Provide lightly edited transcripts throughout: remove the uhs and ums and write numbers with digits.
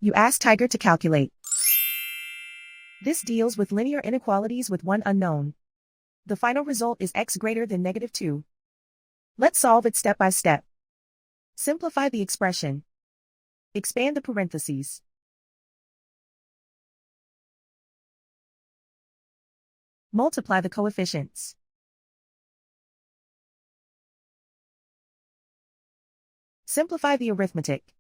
You ask Tiger to calculate. This deals with linear inequalities with one unknown. The final result is x greater than -2. Let's solve it step by step. Simplify the expression. Expand the parentheses. Multiply the coefficients. Simplify the arithmetic.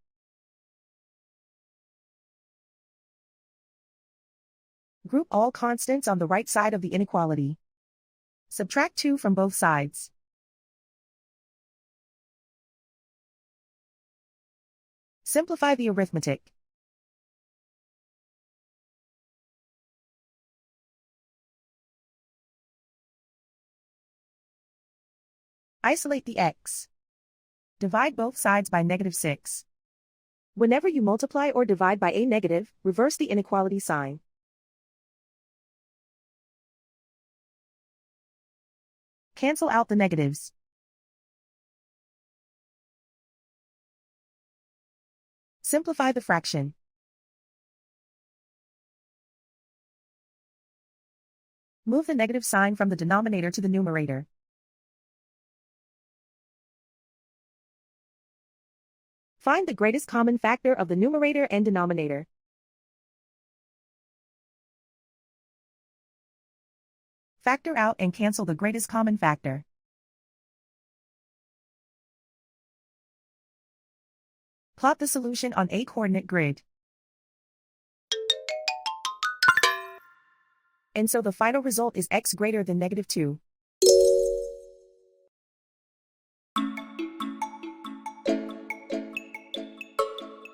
Group all constants on the right side of the inequality. Subtract 2 from both sides. Simplify the arithmetic. Isolate the x. Divide both sides by -6. Whenever you multiply or divide by a negative, reverse the inequality sign. Cancel out the negatives. Simplify the fraction. Move the negative sign from the denominator to the numerator. Find the greatest common factor of the numerator and denominator. Factor out and cancel the greatest common factor. Plot the solution on a coordinate grid. And so the final result is x greater than -2.